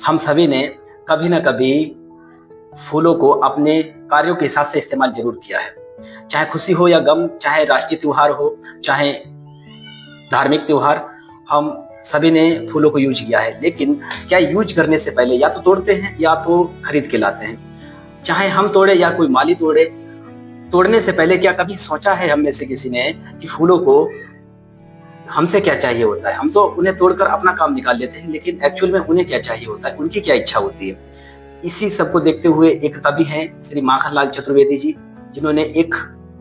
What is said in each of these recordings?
हम सभी ने कभी ना कभी फूलों को अपने कार्यों के हिसाब से इस्तेमाल जरूर किया है। चाहे खुशी हो या गम, चाहे राष्ट्रीय त्योहार हो, चाहे धार्मिक त्योहार, हम सभी ने फूलों को यूज किया है। लेकिन क्या यूज करने से पहले या तो तोड़ते हैं या तो खरीद के लाते हैं। चाहे हम तोड़े या कोई माली तोड़े, तोड़ने से पहले क्या कभी सोचा है हम में से किसी ने कि फूलों को हमसे क्या चाहिए होता है? हम तो उन्हें तोड़कर अपना काम निकाल लेते हैं, लेकिन एक्चुअल में उन्हें क्या चाहिए होता है, उनकी क्या इच्छा होती है। इसी सब को देखते हुए एक कवि हैं श्री माखनलाल चतुर्वेदी जी, जिन्होंने एक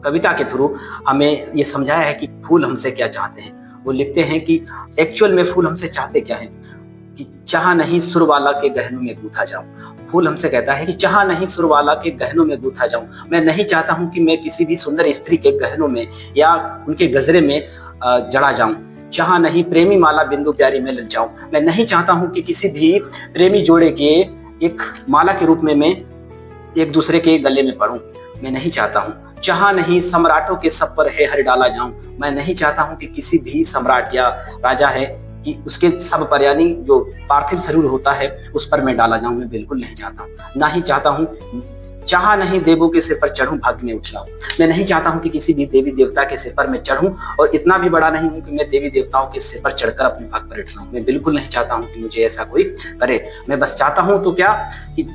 कविता के थ्रू हमें ये समझाया है कि फूल हमसे क्या चाहते हैं। वो लिखते हैं कि एक्चुअल में फूल हमसे चाहते क्या है, कि चाह नहीं सुरवाला के गहनों में गूंथा जाऊं। फूल हमसे कहता है कि चाह नहीं सुरवाला के गहनों में गूंथा जाऊं। मैं नहीं चाहता हूं कि मैं किसी भी सुंदर स्त्री के गहनों में या उनके गजरे में जड़ा जाऊं। चाह नहीं प्रेमी माला बिंदु प्यारी में लग जाऊं। मैं नहीं चाहता हूं कि किसी भी प्रेमी जोड़े के एक माला के रूप में मैं एक दूसरे के गले में पड़ूं। मैं नहीं चाहता हूं। चाह नहीं सम्राटों के सब पर है हर डाला जाऊं। मैं नहीं चाहता हूं कि किसी भी सम्राट या राजा है कि उसके सब पर, यानी जो पार्थिव शरीर होता है, उस पर मैं डाला जाऊं। मैं बिल्कुल नहीं चाहता। ना ही चाहता हूं। चाह नहीं देवों के सिर पर चढ़ूं, भाग्य में उछलाऊं। मैं नहीं चाहता हूं कि किसी भी देवी देवता के सिर पर मैं चढ़ूं, और इतना भी बड़ा नहीं हूं कि मैं देवी देवताओं के सिर पर चढ़कर अपने भाग पर उठलाऊं। मैं बिल्कुल नहीं चाहता हूं कि मुझे ऐसा कोई करे। मैं बस चाहता हूं तो क्या कि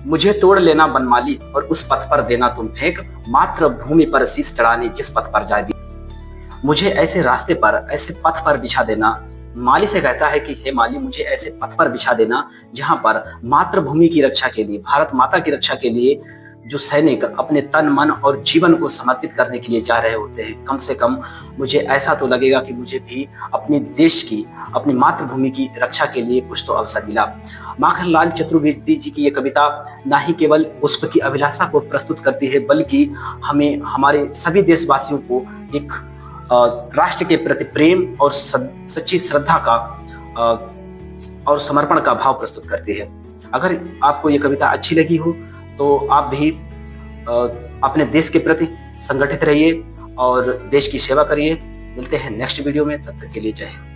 मुझे तोड़ लेना बनमाली और उस पथ पर देना तुम फेंक, मात्र भूमि पर शीश चढ़ाने जिस पथ पर जाए। मुझे ऐसे रास्ते पर, ऐसे पथ पर बिछा देना। माली से कहता है कि हे माली, मुझे ऐसे पथ पर बिछा देना जहां पर मातृभूमि की रक्षा के लिए, भारत माता की रक्षा के लिए जो सैनिक अपने तन मन और जीवन को समर्पित करने के लिए जा रहे होते हैं, कम से कम मुझे ऐसा तो लगेगा कि मुझे भी अपने देश की, अपनी मातृभूमि की रक्षा के लिए कुछ तो अवसर मिला। माखनलाल चतुर्वेदी जी की ये कविता ना ही केवल पुष्प की अभिलाषा को प्रस्तुत करती है, बल्कि हमें, हमारे सभी देशवासियों को एक राष्ट्र के प्रति प्रेम और सच्ची श्रद्धा का और समर्पण का भाव प्रस्तुत करती है। अगर आपको ये कविता अच्छी लगी हो तो आप भी अपने देश के प्रति संगठित रहिए और देश की सेवा करिए। मिलते हैं नेक्स्ट वीडियो में, तब तक के लिए जय हिंद।